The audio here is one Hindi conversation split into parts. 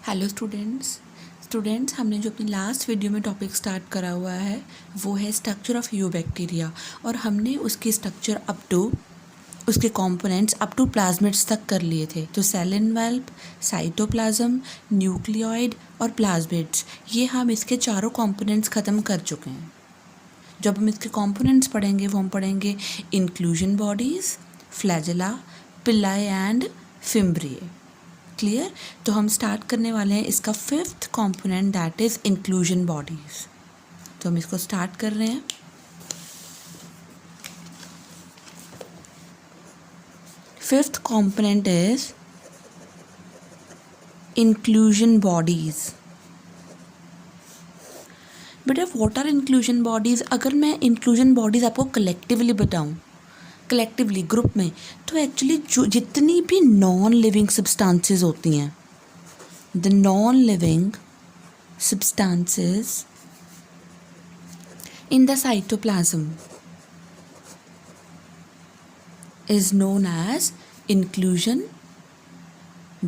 हेलो स्टूडेंट्स हमने जो अपनी लास्ट वीडियो में टॉपिक स्टार्ट करा हुआ है वो है स्ट्रक्चर ऑफ यूबैक्टीरिया और हमने उसकी स्ट्रक्चर अप टू उसके कंपोनेंट्स अप टू प्लाज्मिड्स तक कर लिए थे। तो सेल इनवेल्प, साइटोप्लाज्म, न्यूक्लियोइड और प्लाज्मिड्स, ये हम इसके चारों कंपोनेंट्स ख़त्म कर चुके हैं। जब हम इसके कंपोनेंट्स पढ़ेंगे वो हम पढ़ेंगे इंक्लूजन बॉडीज़, फ्लैजेला, पिलाई एंड फिम्ब्रिए। क्लियर? तो हम स्टार्ट करने वाले हैं इसका fifth component, that is inclusion bodies. तो हम इसको स्टार्ट कर रहे हैं। Fifth component is inclusion bodies. बेटा व्हाट आर इंक्लूजन बॉडीज़? अगर मैं इंक्लूजन बॉडीज़ आपको कलेक्टिवली बताऊं, कलेक्टिवली ग्रुप में, तो एक्चुअली जो जितनी भी नॉन लिविंग सब्सटेंसेस होती हैं, the non living substances in the cytoplasm is known as inclusion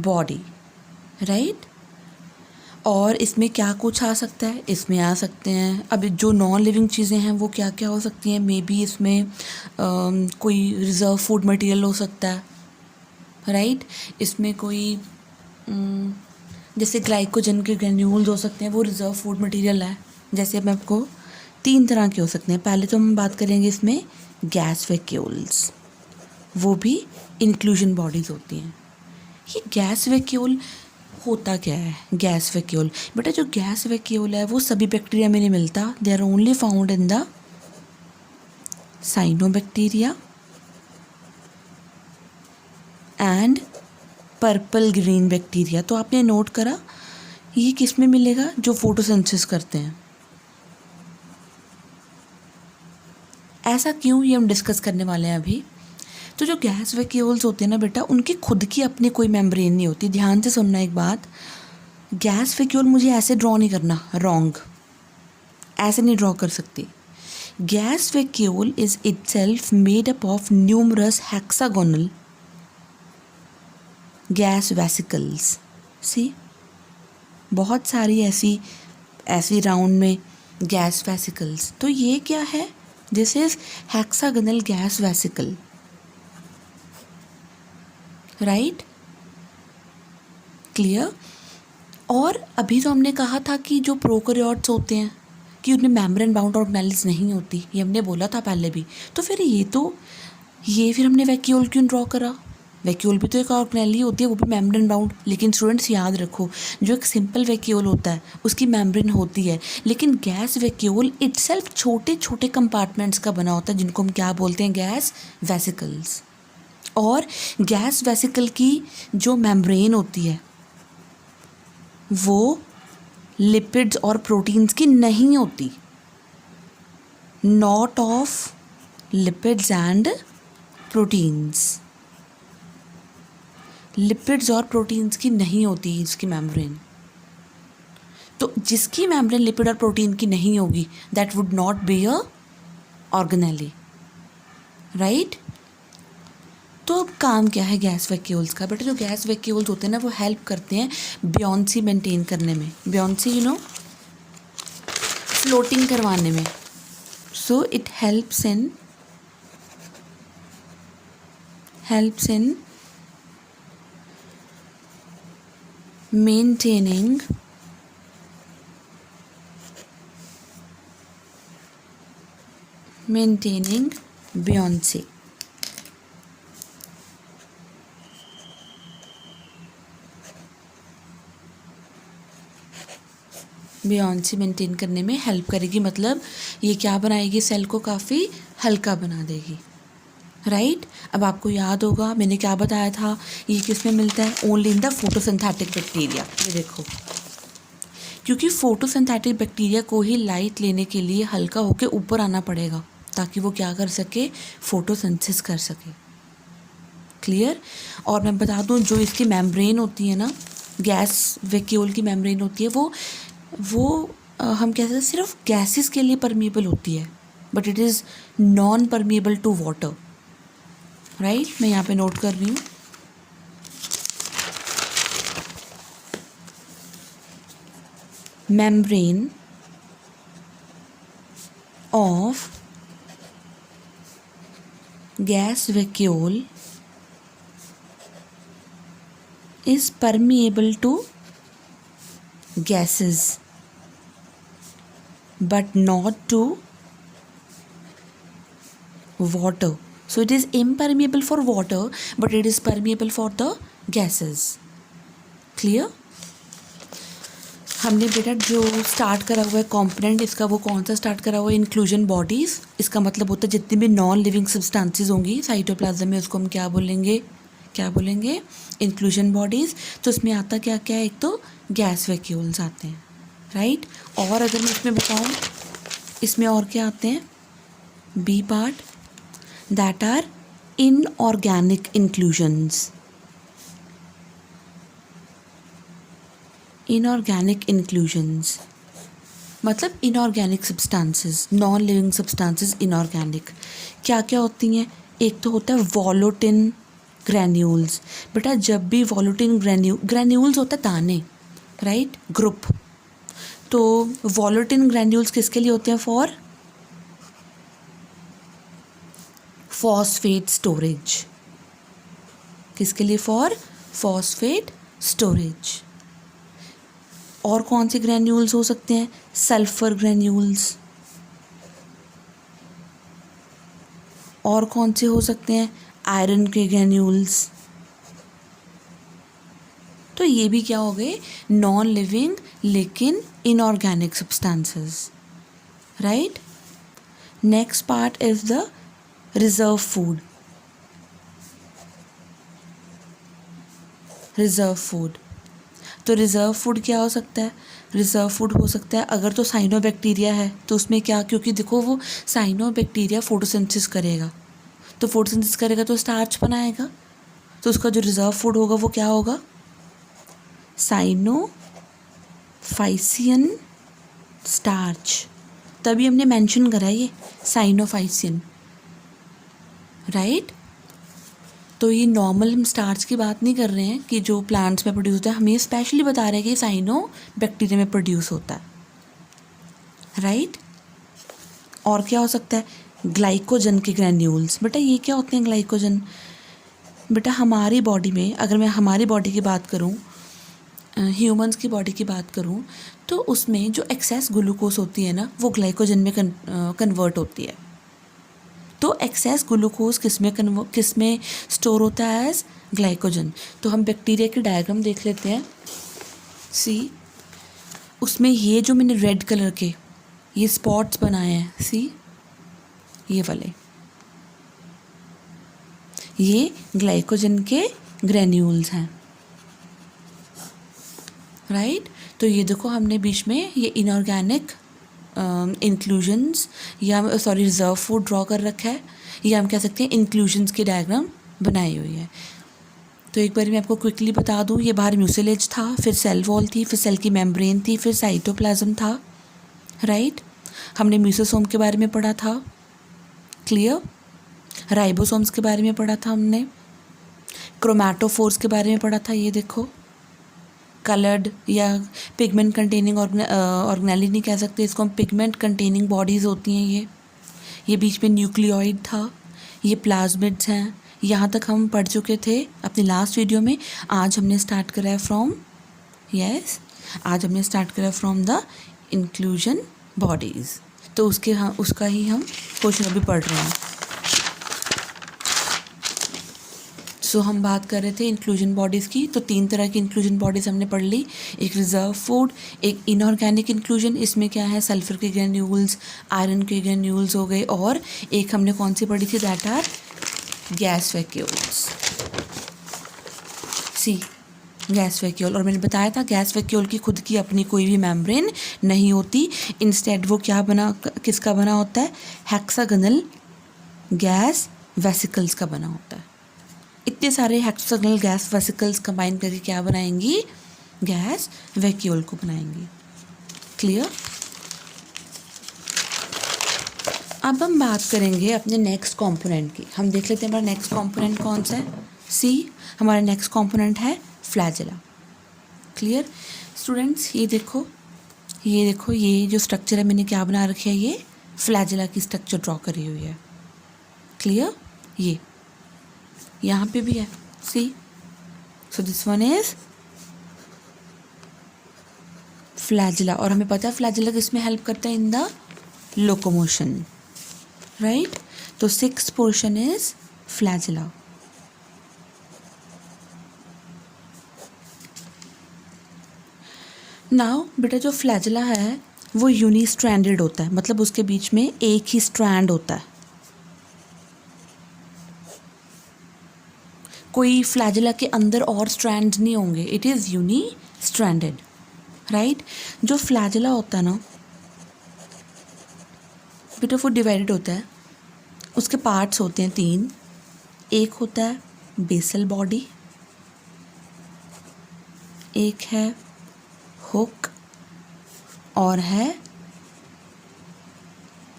body, right? और इसमें क्या कुछ आ सकता है? इसमें आ सकते हैं, अब जो नॉन लिविंग चीज़ें हैं वो क्या क्या हो सकती हैं? मे बी इसमें कोई रिज़र्व फूड मटेरियल हो सकता है, राइट? इसमें कोई जैसे ग्लाइकोजन के ग्रेन्यूल्स हो सकते हैं, वो रिज़र्व फूड मटेरियल है। जैसे मैं आपको 3 तरह के हो सकते हैं। पहले तो हम बात करेंगे इसमें गैस वैक्यूल्स, वो भी इंक्लूजन बॉडीज़ होती हैं। ये गैस वैक्यूल होता क्या है? गैस वैक्यूल, बेटा जो गैस वैक्यूल है वो सभी बैक्टीरिया में नहीं मिलता। They are only found in the cyanobacteria and purple green bacteria. तो आपने नोट करा ये किस में मिलेगा? जो फोटोसिंथेसिस करते हैं। ऐसा क्यों, ये हम डिस्कस करने वाले हैं अभी। तो जो गैस वैक्यूल्स होते हैं ना बेटा, उनकी खुद की अपनी कोई मेम्ब्रेन नहीं होती। ध्यान से सुनना एक बात, गैस वैक्यूल मुझे ऐसे ड्रॉ नहीं करना, रॉन्ग, ऐसे नहीं ड्रॉ कर सकती। Gas vacuole is itself made up of numerous hexagonal gas vesicles. See, बहुत सारी ऐसी राउंड में गैस वेसिकल्स। तो ये क्या है? This is hexagonal gas vesicle, right? Clear? और अभी तो हमने कहा था कि जो प्रोकैरियोट्स होते हैं कि उनमें मेम्ब्रेन बाउंड ऑर्गेनेल्स नहीं होती, ये हमने बोला था पहले भी। तो फिर ये फिर हमने वैक्यूल क्यों ड्रॉ करा? वैक्यूल भी तो एक ऑर्गेनेल ही होती है, वो भी मेम्ब्रेन बाउंड। लेकिन स्टूडेंट्स याद रखो, जो एक सिंपल वैक्यूल होता है उसकी मेम्ब्रेन होती है, लेकिन गैस वैक्यूल इटसेल्फ छोटे छोटे कंपार्टमेंट्स का बना होता है, जिनको हम क्या बोलते हैं? Gas vesicles. और गैस वेसिकल की जो मेम्ब्रेन होती है वो लिपिड्स और प्रोटीन्स की नहीं होती, not of lipids and proteins. Lipids और प्रोटीन्स की नहीं होती इसकी मेम्ब्रेन। तो जिसकी मेम्ब्रेन लिपिड और प्रोटीन की नहीं होगी, that would not be a organelle, right? तो अब काम क्या है गैस वैक्यूल्स का? बेटा जो गैस वैक्यूल्स होते हैं ना, वो हेल्प करते हैं बियोंसी मेंटेन करने में। बियोंसी यू नो, फ्लोटिंग करवाने में। So it helps in maintaining buoyancy. Buoyancy maintain करने में हेल्प करेगी, मतलब ये क्या बनाएगी? सेल को काफ़ी हल्का बना देगी, राइट? अब आपको याद होगा मैंने क्या बताया था, ये किस में मिलता है? Only in the photosynthetic bacteria. ये देखो, क्योंकि फोटोसिंथेटिक बैक्टीरिया को ही लाइट लेने के लिए हल्का होकर ऊपर आना पड़ेगा, ताकि वो क्या कर सके? फोटोसिंथेसिस कर सके। क्लियर? और मैं बता दूं, जो इसकी मेम्ब्रेन होती है ना, गैस वैक्यूल की मेम्ब्रेन होती है, वो हम कहते हैं सिर्फ गैसेस के लिए परमिएबल होती है, but it is non permeable to water, right? मैं यहाँ पे नोट कर रही हूँ। membrane of gas vacuole is permeable to gases but not to water. So it is impermeable for water but it is permeable for the gases. Clear? हमने बेटा जो स्टार्ट करा हुआ है कंपोनेंट इसका, वो कौन सा स्टार्ट करा हुआ है? Inclusion bodies. इसका मतलब होता है जितनी भी नॉन लिविंग सब्सटेंसेस होंगी साइटोप्लाज्म में उसको हम क्या बोलेंगे? Inclusion bodies. तो इसमें आता क्या क्या है? एक तो गैस वैक्यूल्स आते हैं, राइट. और अगर मैं इसमें बताऊँ, इसमें और क्या आते हैं? B part, that are inorganic inclusions. Inorganic inclusions मतलब inorganic substances, non living substances inorganic. क्या क्या होती हैं? एक तो होता है वॉलोटिन ग्रैन्यूल्स. बेटा जब भी वॉलोटिन ग्रैन्यूल्स होता है दाने, राइट, ग्रुप. तो वॉलोटिन ग्रैन्यूल्स किसके लिए होते हैं? For phosphate storage. किसके लिए? For phosphate storage. और कौन से ग्रैन्यूल्स हो सकते हैं? Sulphur granules. और कौन से हो सकते हैं? आयरन के ग्रैन्यूल्स. तो ये भी क्या हो गए? नॉन लिविंग लेकिन inorganic substances, right. Next part is the reserve food. Reserve food. तो रिज़र्व फूड क्या हो सकता है? रिज़र्व फूड हो सकता है अगर तो साइनोबैक्टीरिया है तो उसमें क्या, क्योंकि देखो वो साइनोबैक्टीरिया फोटोसिंथेसिस करेगा, तो फोटोसिंथेसिस करेगा तो स्टार्च बनाएगा. तो उसका जो रिज़र्व फूड होगा वो क्या होगा? Cyanophycean starch. तभी हमने मेंशन करा है ये साइनोफाइसियन, राइट. तो ये नॉर्मल हम स्टार्च की बात नहीं कर रहे हैं कि जो प्लांट्स में प्रोड्यूस होता है, हम ये स्पेशली बता रहे हैं कि साइनो बैक्टीरिया में प्रोड्यूस होता है, राइट. और क्या हो सकता है? ग्लाइकोजन के ग्रैन्यूल्स. बेटा ये क्या होते हैं ग्लाइकोजन? बेटा हमारी बॉडी में, अगर मैं हमारी बॉडी की बात करूं, ह्यूमंस की बॉडी की बात करूं, तो उसमें जो एक्सेस ग्लूकोज होती है ना, वो ग्लाइकोजन में कन्वर्ट होती है. तो एक्सेस ग्लूकोज किस में स्टोर होता है? As glycogen. तो हम बैक्टीरिया की डायग्राम देख लेते हैं. सी, उसमें ये जो मैंने रेड कलर के ये स्पॉट्स बनाए हैं, सी ये वाले, ये ग्लाइकोजन के ग्रैन्यूल्स हैं, राइट. तो ये देखो हमने बीच में ये इनऑर्गेनिक इंक्लूजन्स या रिजर्व फूड ड्रॉ कर रखा है, या हम कह सकते हैं इंक्लूजन्स की डायग्राम बनाई हुई है. तो एक बार मैं आपको क्विकली बता दूं, ये बाहर म्यूसिलेज था, फिर सेल वॉल थी, फिर सेल की मेम्ब्रेन थी, फिर साइटोप्लाज्म था, राइट. हमने म्यूसिसोम के बारे में पढ़ा था, क्लियर. राइबोसोम्स के बारे में पढ़ा था हमने, क्रोमैटोफोर्स के बारे में पढ़ा था. ये देखो कलर्ड या पिगमेंट कंटेनिंग ऑर्गेनेली नहीं कह सकते इसको हम, पिगमेंट कंटेनिंग बॉडीज़ होती हैं ये बीच में न्यूक्लियोइड था, ये प्लाज्मिड्स हैं. यहाँ तक हम पढ़ चुके थे अपनी लास्ट वीडियो में. आज हमने स्टार्ट करा है फ्रॉम द इंक्लूजन बॉडीज़. तो उसका ही हम क्वेश्चन अभी पढ़ रहे हैं. सो हम बात कर रहे थे इंक्लूजन बॉडीज़ की. तो 3 तरह की इंक्लूजन बॉडीज़ हमने पढ़ ली. एक रिजर्व फूड, एक इनऑर्गेनिक इंक्लूजन, इसमें क्या है? सल्फर के ग्रैन्यूल्स, आयरन के ग्रैन्यूल्स हो गए, और एक हमने कौन सी पढ़ी थी? That are gas vacuoles. See, gas vacuole. और मैंने बताया था गैस वैक्यूल की खुद की अपनी कोई भी मेम्ब्रेन नहीं होती. इंस्टेड वो किसका बना होता है? हेक्सागोनल गैस वेसिकल्स का बना होता है. इतने सारे हेक्सागोनल गैस वेसिकल्स कंबाइन करके क्या बनाएंगी? गैस वैक्यूल को बनाएंगी. क्लियर. अब हम बात करेंगे अपने नेक्स्ट कंपोनेंट की. हम देख लेते हैं हमारा नेक्स्ट कंपोनेंट कौन सा है. सी, हमारा नेक्स्ट कंपोनेंट है फ्लैजेला. Clear students. ये देखो, ये देखो, ये जो स्ट्रक्चर है मैंने क्या बना रखा है, ये फ्लैजिला की स्ट्रक्चर ड्रॉ करी हुई है। क्लियर? ये यहाँ पे भी है, C. So this one is flagella. और हमें पता है फ्लैजिला किसमें हेल्प करता है? In the locomotion, right? तो 6th portion is flagella. Now बेटा, जो फ्लैजिला है वो यूनिस्ट्रैंडेड होता है, मतलब उसके बीच में एक ही स्ट्रैंड होता है। कोई फ्लैजिला के अंदर और स्ट्रैंड्स नहीं होंगे, इट इज़ यूनिस्ट्रैंडेड, राइट? जो फ्लैजिला होता है ना बेटा, वो डिवाइडेड होता है, उसके पार्ट्स होते हैं 3। एक होता है बेसल बॉडी, एक है हुक, और है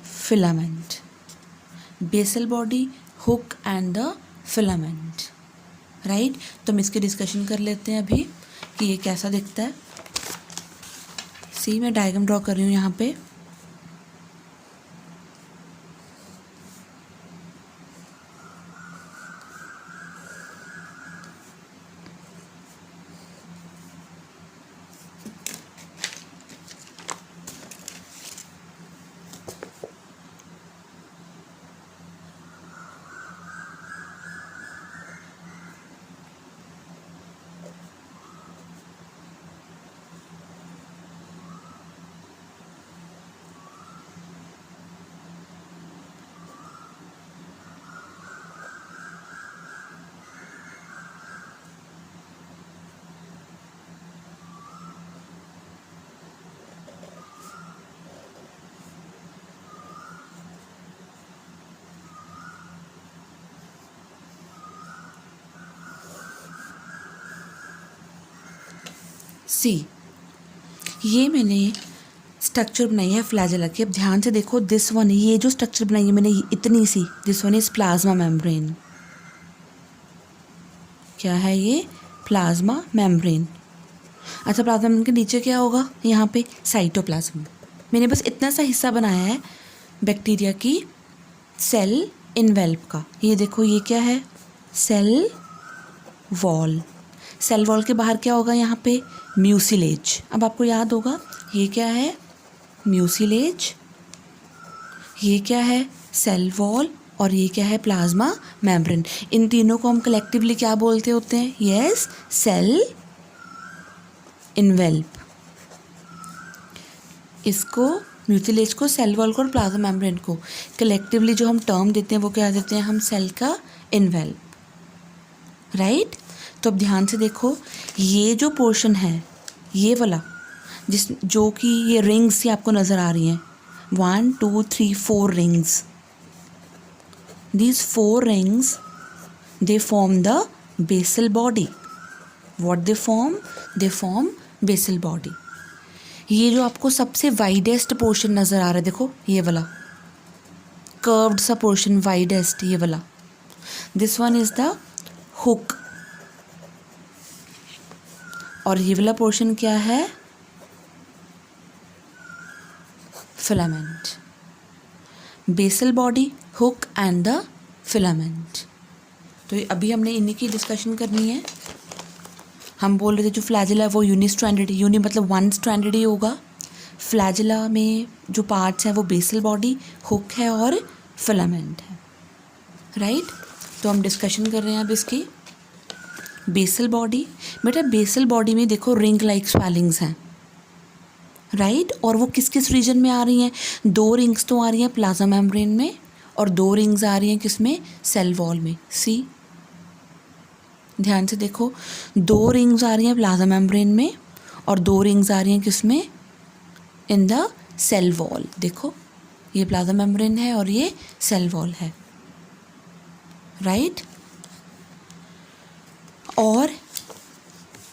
filament. Basal body, hook and the filament, right? तो हम इसकी डिस्कशन कर लेते हैं अभी कि ये कैसा दिखता है। सी, मैं डायग्राम ड्रॉ कर रही हूँ यहाँ पे। सी, ये मैंने स्ट्रक्चर बनाई है फ्लैजिला की। अब ध्यान से देखो, दिस वन, ये जो स्ट्रक्चर बनाई है मैंने इतनी सी, this one is plasma membrane. क्या है ये? Plasma membrane. अच्छा, प्लाज्मा मेम्ब्रेन के नीचे क्या होगा? यहाँ पे साइटोप्लाज्म। मैंने बस इतना सा हिस्सा बनाया है बैक्टीरिया की सेल इनवेल्प का। ये देखो, ये क्या है? Cell wall. सेल वॉल के बाहर क्या होगा? यहाँ पे म्यूसिलेज। अब आपको याद होगा ये क्या है? म्यूसिलेज। ये क्या है? Cell wall. और ये क्या है? Plasma membrane. इन तीनों को हम कलेक्टिवली क्या बोलते होते हैं? Yes, cell envelope. इसको, म्यूसिलेज को, सेल वॉल को और प्लाज्मा मेम्ब्रेन को कलेक्टिवली जो हम टर्म देते हैं वो क्या देते हैं हम? सेल का इनवेल्प, राइट? तो अब ध्यान से देखो, ये जो पोर्शन है, ये वाला, जो कि ये रिंग्स ही आपको नज़र आ रही हैं, 1 2 3 4 rings. These 4 rings, they form the basal body. What they form? They form basal body. ये जो आपको सबसे वाइडेस्ट पोर्शन नज़र आ रहा है, देखो ये वाला कर्व्ड सा पोर्शन, वाइडेस्ट, ये वाला, this one is the hook. और ये वाला पोर्शन क्या है? Filament. Basal body, hook and the filament. तो अभी हमने इन्हीं की डिस्कशन करनी है। हम बोल रहे थे जो फ्लैजिला है वो यूनिस्ट्रैंडेड, यूनि मतलब 1 स्ट्रैंडेड ही होगा। फ्लैजिला में जो पार्ट्स हैं वो बेसल बॉडी, हुक है और फिलामेंट है, राइट? तो हम डिस्कशन कर रहे हैं अब इसकी। बेसल बॉडी, बेटा बेसल बॉडी में देखो रिंग लाइक स्वेलिंग्स हैं, राइट? और वो किस किस रीजन में आ रही हैं? 2 रिंग्स तो आ रही हैं प्लाज्मा मेम्ब्रेन में, और 2 रिंग्स आ रही हैं किस में? सेल वॉल में। सी, ध्यान से देखो, 2 रिंग्स आ रही हैं प्लाज्मा मेम्ब्रेन में और 2 रिंग्स आ रही हैं किस में? In the cell wall. देखो, ये प्लाज्मा मेम्ब्रेन है और ये सेल वॉल है, राइट? और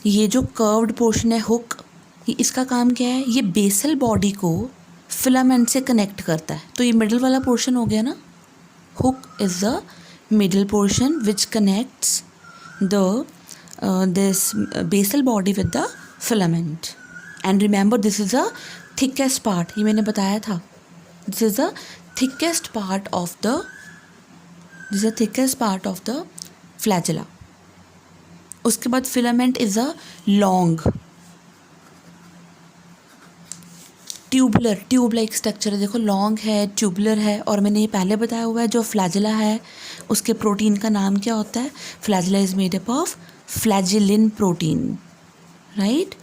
ये जो कर्व्ड पोर्शन है हुक, इसका काम क्या है? ये बेसल बॉडी को फिलामेंट से कनेक्ट करता है। तो ये मिडल वाला पोर्शन हो गया ना। Hook is the middle portion which connects the this basal body with the filament, and remember this is a thickest part, ये मैंने बताया था, this is the thickest part of the flagella. उसके बाद filament is a long tube like structure है. देखो लॉन्ग है, ट्यूबुलर है, और मैंने ये पहले बताया हुआ है जो फ्लैजिला है उसके प्रोटीन का नाम क्या होता है. Flagella is made up of flagellin protein, right.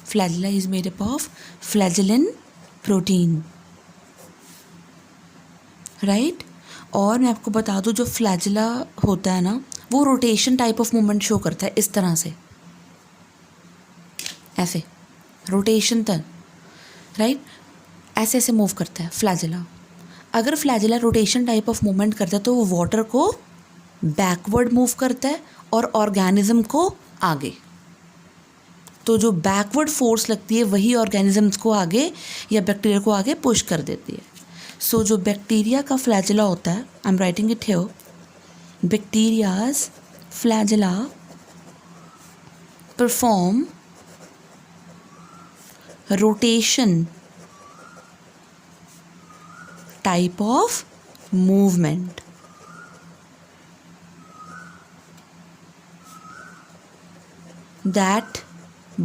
Flagella is made up of flagellin protein, right. और मैं आपको बता दूं जो फ्लैजिला होता है ना वो rotation type of movement show करता है, इस तरह से, ऐसे रोटेशन तक, राइट. ऐसे ऐसे मूव करता है फ्लैजिला. अगर flagella rotation type of movement करता है तो वो वाटर को बैकवर्ड मूव करता है और ऑर्गेनिज्म को आगे. तो जो बैकवर्ड फोर्स लगती है वही ऑर्गेनिजम्स को आगे या बैक्टीरिया को आगे पुश कर देती है. सो जो बैक्टीरिया का फ्लैजिला होता है, I am writing it here, bacterias flagella perform rotation type of movement. That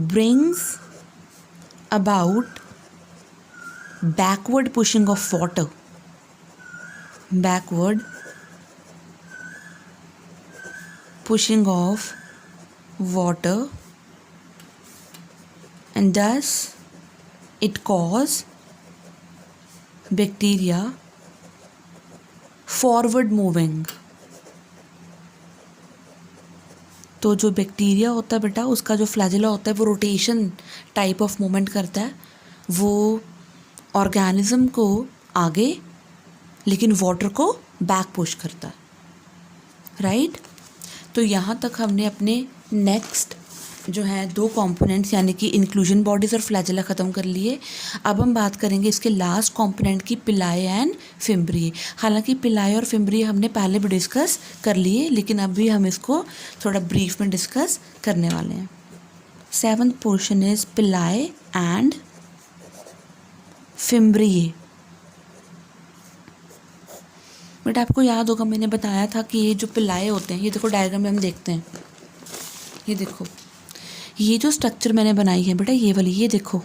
brings about backward pushing of water. Backward pushing of water, and thus it cause bacteria forward moving. तो जो बैक्टीरिया होता है बेटा उसका जो फ्लैजिला होता है वो रोटेशन टाइप ऑफ मूवमेंट करता है, वो ऑर्गेनिज्म को आगे लेकिन वाटर को बैक पुश करता है, राइट. तो यहाँ तक हमने अपने नेक्स्ट जो है दो कंपोनेंट्स यानी कि इंक्लूजन बॉडीज़ और फ्लैजिला ख़त्म कर लिए. अब हम बात करेंगे इसके लास्ट कंपोनेंट की, पिलाए एंड फिम्ब्रिए. हालांकि पिलाए और फिम्ब्रिए हमने पहले भी डिस्कस कर लिए, लेकिन अभी हम इसको थोड़ा ब्रीफ में डिस्कस करने वाले हैं. 7th पोर्शन इज पिलाए एंड फिम्ब्रिए. बट आपको याद होगा मैंने बताया था कि ये जो पिलाए होते हैं, ये देखो डायग्राम में हम देखते हैं, ये देखो ये जो स्ट्रक्चर मैंने बनाई है बेटा ये वाली, ये देखो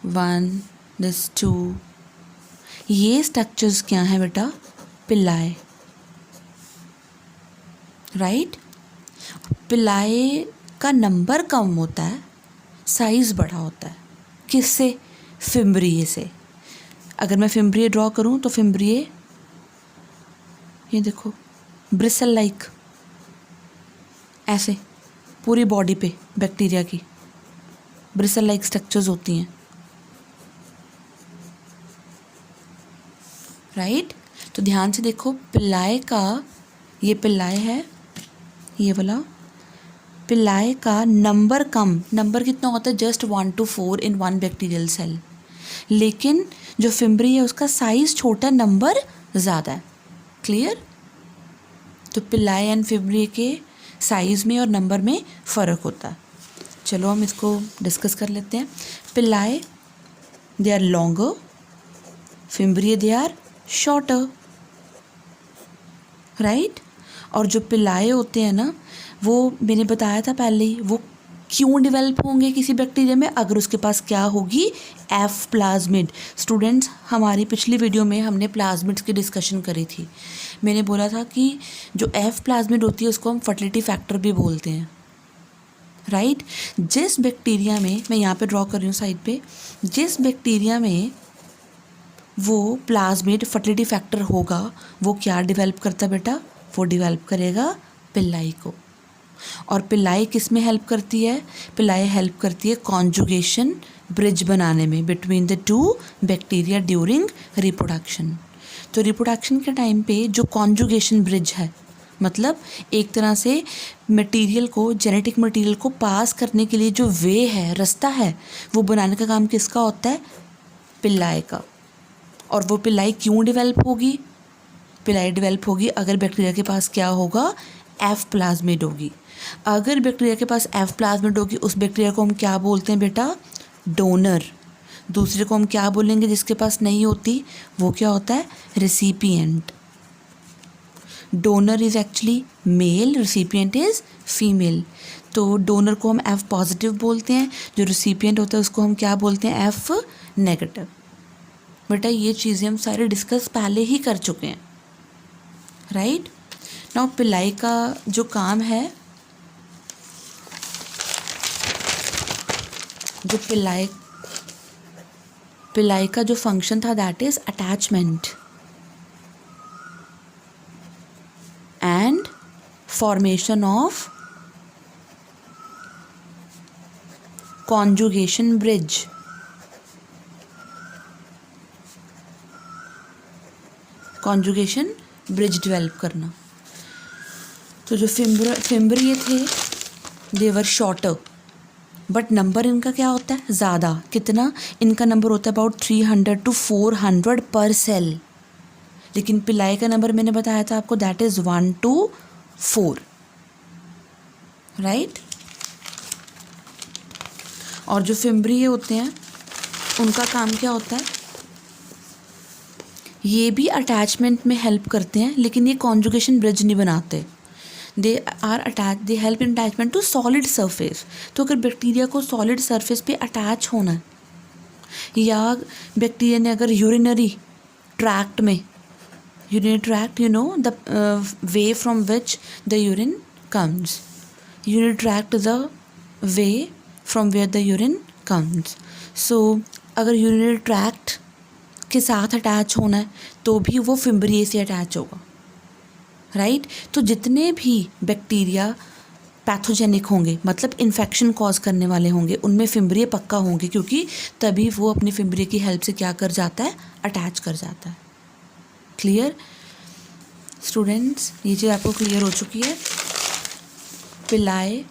1 दिस 2, ये स्ट्रक्चर्स क्या हैं बेटा, पिलाए, राइट. पिलाए का नंबर कम होता है, साइज़ बड़ा होता है. किससे? फिम्ब्रिए से. अगर मैं फिम्ब्रिए ड्रॉ करूं तो फिम्ब्रिए ये देखो ब्रिसल लाइक, ऐसे पूरी बॉडी पे बैक्टीरिया की ब्रिसल लाइक स्ट्रक्चर्स होती हैं, राइट. तो ध्यान से देखो पिलाए का, ये पिलाए है ये वाला, पिलाए का नंबर कम, नंबर कितना होता है just 1 to 4 in 1 bacterial cell. लेकिन जो फिम्ब्रिए है उसका साइज़ छोटा, नंबर ज़्यादा है. क्लियर. तो पिलाए एंड फिम्ब्रिए के साइज़ में और नंबर में फ़र्क होता है. चलो हम इसको डिस्कस कर लेते हैं. Pili they are longer, fimbriae they are shorter, right. और जो पिलाए होते हैं ना वो मैंने बताया था पहले ही, वो क्यों डेवलप होंगे किसी बैक्टीरिया में, अगर उसके पास क्या होगी, एफ प्लाज्मिड. स्टूडेंट्स हमारी पिछली वीडियो में हमने प्लाज्मिड्स की डिस्कशन करी थी. मैंने बोला था कि जो एफ प्लाज्मिड होती है उसको हम फर्टिलिटी फैक्टर भी बोलते हैं, राइट. जिस बैक्टीरिया में, मैं यहाँ पे ड्रॉ कर रही हूँ साइड पे, जिस बैक्टीरिया में वो प्लाज्मिड फर्टिलिटी फैक्टर होगा वो क्या डेवलप करता बेटा, वो डेवलप करेगा पिलाई को. और पिलाई किस में हेल्प करती है, पिलाई हेल्प करती है कॉन्जुगेशन ब्रिज बनाने में between the two bacteria during reproduction. तो रिप्रोडक्शन के टाइम पे जो कॉन्जुगेशन ब्रिज है, मतलब एक तरह से मटेरियल को, जेनेटिक मटेरियल को पास करने के लिए जो वे है, रास्ता है, वो बनाने का काम किसका होता है, पिलाई का. और वो पिलाई क्यों डेवलप होगी, पिलाई डेवलप होगी अगर बैक्टीरिया के पास क्या होगा, एफ प्लाज्मिड होगी. अगर बैक्टीरिया के पास एफ प्लाज्मिड होगी उस बैक्टीरिया को हम क्या बोलते हैं बेटा, डोनर. दूसरे को हम क्या बोलेंगे जिसके पास नहीं होती, वो क्या होता है, recipient. Donor is actually male, recipient is female. तो डोनर को हम एफ पॉजिटिव बोलते हैं, जो रिसिपिएंट होता है उसको हम क्या बोलते हैं, एफ नेगेटिव। बेटा ये चीज़ें हम सारे डिस्कस पहले ही कर चुके हैं, राइट। नाउ पिलाई का जो काम है, जो पिलाई का जो फंक्शन था that is attachment and formation of conjugation bridge. Conjugation bridge develop करना। तो जो फिम्ब्रिए थे दे वर शॉर्टर, बट नंबर इनका क्या होता है, ज़्यादा। कितना, इनका नंबर होता है अबाउट 300 to 400 पर सेल। लेकिन पिलाई का नंबर मैंने बताया था आपको, दैट इज़ 1 to 4, राइट। और जो फिम्ब्रिए होते हैं उनका काम क्या होता है, ये भी अटैचमेंट में हेल्प करते हैं, लेकिन ये कॉन्जुगेशन ब्रिज नहीं बनाते। They help in attachment to solid surface. तो अगर बैक्टीरिया को सॉलिड सरफेस पे अटैच होना है, या बैक्टीरिया ने अगर यूरिनरी ट्रैक्ट में, urinary tract you know the way from which the urine comes, urinary tract is the way from where the urine comes. So अगर यूरिनरी ट्रैक्ट के साथ अटैच होना है तो भी वो फिम्ब्रिए से अटैच होगा, राइट। तो जितने भी बैक्टीरिया पैथोजेनिक होंगे, मतलब इन्फेक्शन कॉज करने वाले होंगे, उनमें फिम्ब्रिए पक्का होंगे, क्योंकि तभी वो अपनी फिम्ब्रिए की हेल्प से क्या कर जाता है, अटैच कर जाता है। क्लियर स्टूडेंट्स, ये चीज़ आपको क्लियर हो चुकी है, पिलाई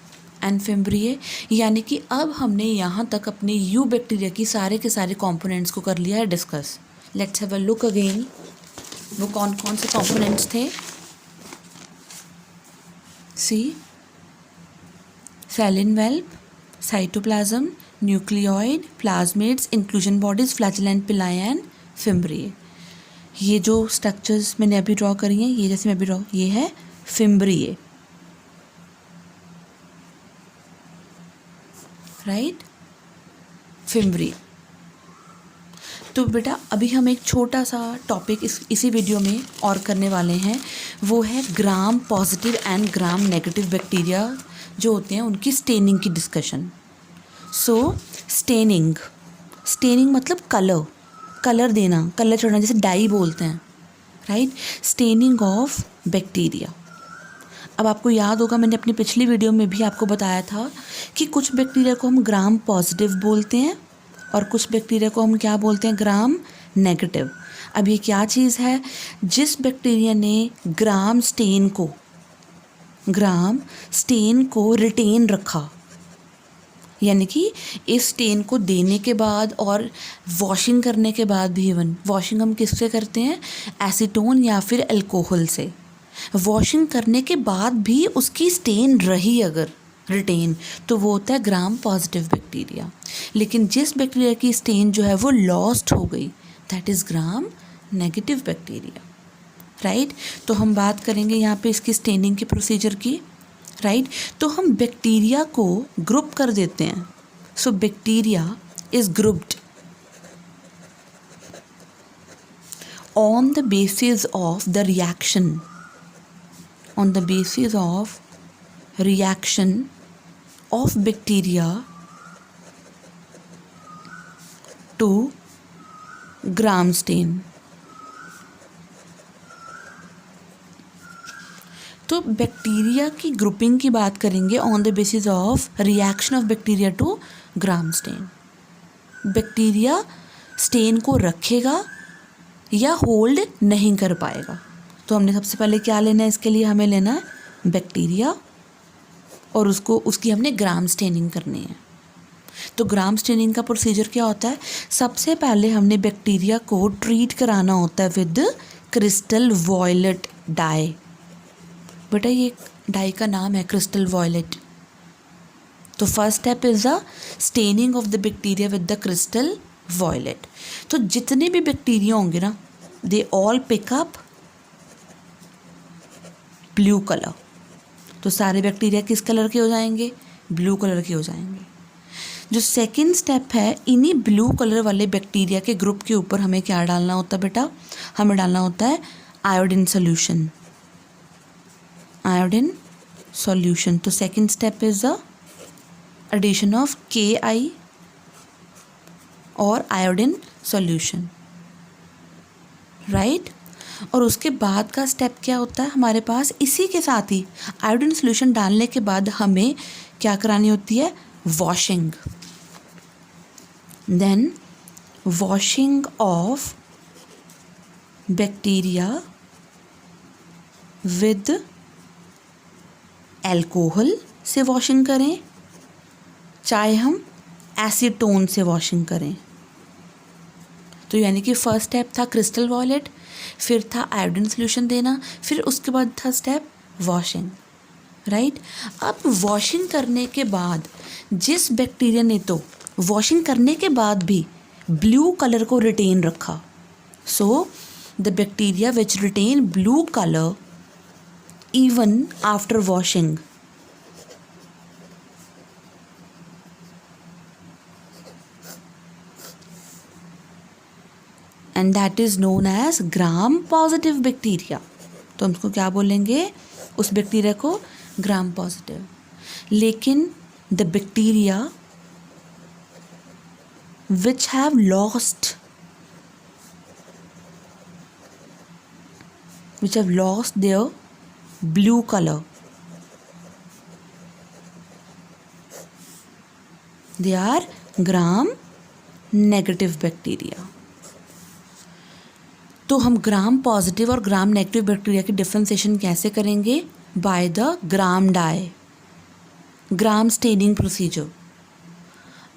एंड फिम्ब्रिए। यानी कि अब हमने यहाँ तक अपने यू बैक्टीरिया की सारे के सारे कॉम्पोनेंट्स को कर लिया है discuss. Let's have a look again, वो कौन कौन से कॉम्पोनेंट्स थे। See, cell envelope, cytoplasm, nucleoid, plasmids, inclusion bodies, flagella, pili and fimbriae. ये जो स्ट्रक्चर्स मैंने अभी ड्रॉ करी हैं, ये जैसे मैं अभी ड्रॉ, ये है फिम्ब्रिए, राइट, फिम्ब्रिए। तो बेटा अभी हम एक छोटा सा टॉपिक इसी वीडियो में और करने वाले हैं, वो है gram positive and gram negative bacteria जो होते हैं उनकी स्टेनिंग की डिस्कशन। सो स्टेनिंग मतलब कलर देना, कलर छोड़ना, जैसे डाई बोलते हैं, राइट। Staining of bacteria. अब आपको याद होगा मैंने अपनी पिछली वीडियो में भी आपको बताया था कि कुछ बैक्टीरिया को हम ग्राम पॉजिटिव बोलते हैं और कुछ बैक्टीरिया को हम क्या बोलते हैं, ग्राम नेगेटिव। अब ये क्या चीज़ है, जिस बैक्टीरिया ने ग्राम स्टेन को रिटेन रखा, यानी कि इस स्टेन को देने के बाद और वॉशिंग करने के बाद भी, इवन वॉशिंग हम किससे करते हैं, एसीटोन या फिर अल्कोहल से, वॉशिंग करने के बाद भी उसकी स्टेन रही अगर रिटेन, तो वो होता है ग्राम पॉजिटिव बैक्टीरिया। लेकिन जिस बैक्टीरिया की स्टेन जो है वो लॉस्ट हो गई, that is gram negative bacteria, right. तो हम बात करेंगे यहाँ पे इसकी स्टेनिंग के प्रोसीजर की, राइट। तो हम बैक्टीरिया को ग्रुप कर देते हैं। So bacteria is grouped on the basis of the reaction, on the basis of reaction of bacteria to gram stain। तो बैक्टीरिया की ग्रुपिंग की बात करेंगे on the basis of reaction of bacteria to gram stain. Bacteria stain को रखेगा या होल्ड नहीं कर पाएगा। तो हमने सबसे पहले क्या लेना है, इसके लिए हमें लेना है बैक्टीरिया और उसकी हमने ग्राम स्टेनिंग करनी है। तो ग्राम स्टेनिंग का प्रोसीजर क्या होता है, सबसे पहले हमने बैक्टीरिया को ट्रीट कराना होता है विद क्रिस्टल वॉयलेट डाई। बेटा ये डाई का नाम है क्रिस्टल वॉयलेट। तो first step is the staining of the bacteria with the crystal violet. तो जितने भी बैक्टीरिया होंगे ना, they all pick up blue colour. तो सारे बैक्टीरिया किस कलर के हो जाएंगे? ब्लू कलर के हो जाएंगे। जो सेकंड स्टेप है, इन्हीं ब्लू कलर वाले बैक्टीरिया के ग्रुप के ऊपर हमें क्या डालना होता है बेटा? हमें डालना होता है आयोडीन सॉल्यूशन। Iodine solution. तो second step is the addition of KI और आयोडीन सॉल्यूशन, राइट। और उसके बाद का स्टेप क्या होता है हमारे पास? इसी के साथ ही आयोडीन सॉल्यूशन डालने के बाद हमें क्या करानी होती है? Washing. Then washing of bacteria with alcohol से वॉशिंग करें, चाहे हम एसीटोन से वॉशिंग करें। तो यानी कि फर्स्ट स्टेप था क्रिस्टल वॉयलेट, फिर था आयोडीन सॉल्यूशन देना, फिर उसके बाद था स्टेप वॉशिंग, राइट। अब वॉशिंग करने के बाद जिस बैक्टीरिया ने तो वॉशिंग करने के बाद भी ब्लू कलर को रिटेन रखा, so the bacteria which retain blue colour even after washing, and that is known as gram positive bacteria. तो हम उसको क्या बोलेंगे? उस बैक्टीरिया को ग्राम पॉजिटिव। लेकिन the bacteria which have lost their blue colour, they are gram negative bacteria. तो हम ग्राम पॉजिटिव और ग्राम नेगेटिव बैक्टीरिया की डिफ्रेंसिएशन कैसे करेंगे? By the gram dye, gram staining procedure.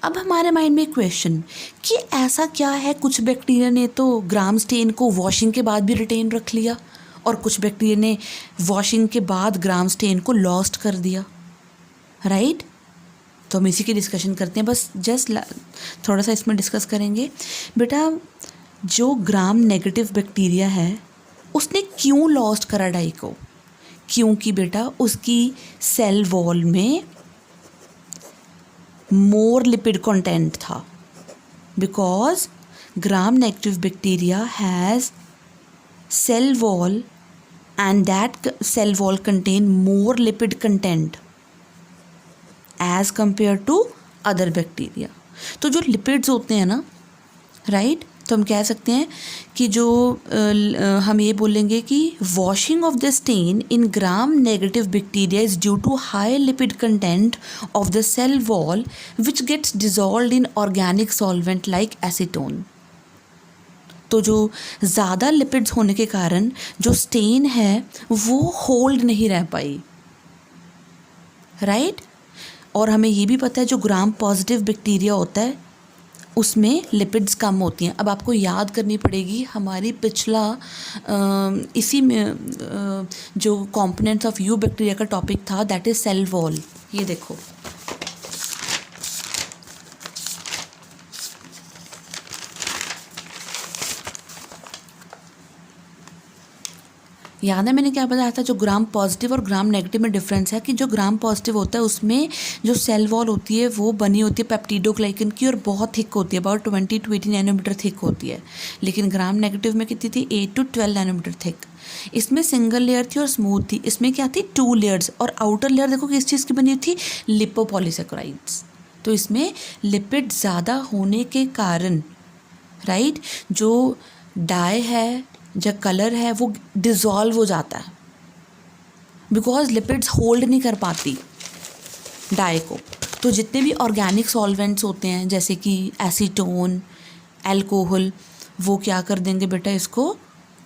अब हमारे माइंड में क्वेश्चन कि ऐसा क्या है, कुछ बैक्टीरिया ने तो ग्राम स्टेन को वॉशिंग के बाद भी रिटेन रख लिया और कुछ बैक्टीरिया ने वॉशिंग के बाद ग्राम स्टेन को लॉस्ट कर दिया, राइट। तो हम इसी की डिस्कशन करते हैं, बस जस्ट थोड़ा सा इसमें डिस्कस करेंगे। बेटा जो ग्राम नेगेटिव बैक्टीरिया है उसने क्यों लॉस्ट करा डाई को? क्योंकि बेटा उसकी सेल वॉल में मोर लिपिड कंटेंट था, because gram negative bacteria has cell wall and that cell wall contain more lipid content as compare to other bacteria. तो जो लिपिड्स होते हैं ना, राइट, तो हम कह सकते हैं कि जो हम ये बोलेंगे कि washing of the stain in gram negative bacteria is due to high lipid content of the cell wall which gets dissolved in organic solvent like acetone. तो जो ज़्यादा लिपिड्स होने के कारण जो स्टेन है वो होल्ड नहीं रह पाई, राइट। और हमें ये भी पता है जो ग्राम पॉजिटिव बैक्टीरिया होता है उसमें लिपिड्स कम होती हैं। अब आपको याद करनी पड़ेगी हमारी पिछला इसी में जो कंपोनेंट्स ऑफ यू बैक्टीरिया का टॉपिक था, दैट इज़ सेल वॉल। ये देखो, याद है मैंने क्या बताया था? जो ग्राम पॉजिटिव और ग्राम नेगेटिव में डिफरेंस है कि जो ग्राम पॉजिटिव होता है उसमें जो सेल वॉल होती है वो बनी होती है पेप्टिडोग्लाइकन की और बहुत थिक होती है, अबाउट 20 to 80 नैनोमीटर थिक होती है। लेकिन ग्राम नेगेटिव में कितनी थी? 8 to 12 नैनोमीटर थिक। इसमें सिंगल लेयर थी और स्मूथ थी। इसमें क्या थी? 2 लेयर्स। और आउटर लेयर देखो किस चीज़ की बनी थी? लिपोपॉलीसेकेराइड्स। तो इसमें लिपिड ज़्यादा होने के कारण, राइट, जो डाई है, जो कलर है वो डिज़ोल्व हो जाता है, बिकॉज लिपिड्स होल्ड नहीं कर पाती डाई को। तो जितने भी ऑर्गेनिक सॉल्वेंट्स होते हैं जैसे कि एसीटोन, अल्कोहल, वो क्या कर देंगे बेटा? इसको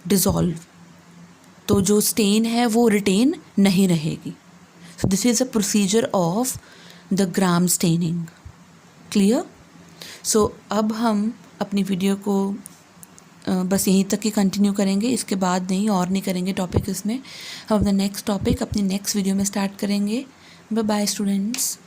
डिज़ोल्व। तो जो स्टेन है वो रिटेन नहीं रहेगी। So this is a procedure of the gram staining. Clear? So अब हम अपनी वीडियो को बस यहीं तक ही कंटिन्यू करेंगे, इसके बाद नहीं, और नहीं करेंगे टॉपिक इसमें। हम अपना नेक्स्ट टॉपिक अपनी नेक्स्ट वीडियो में स्टार्ट करेंगे। Bye bye students.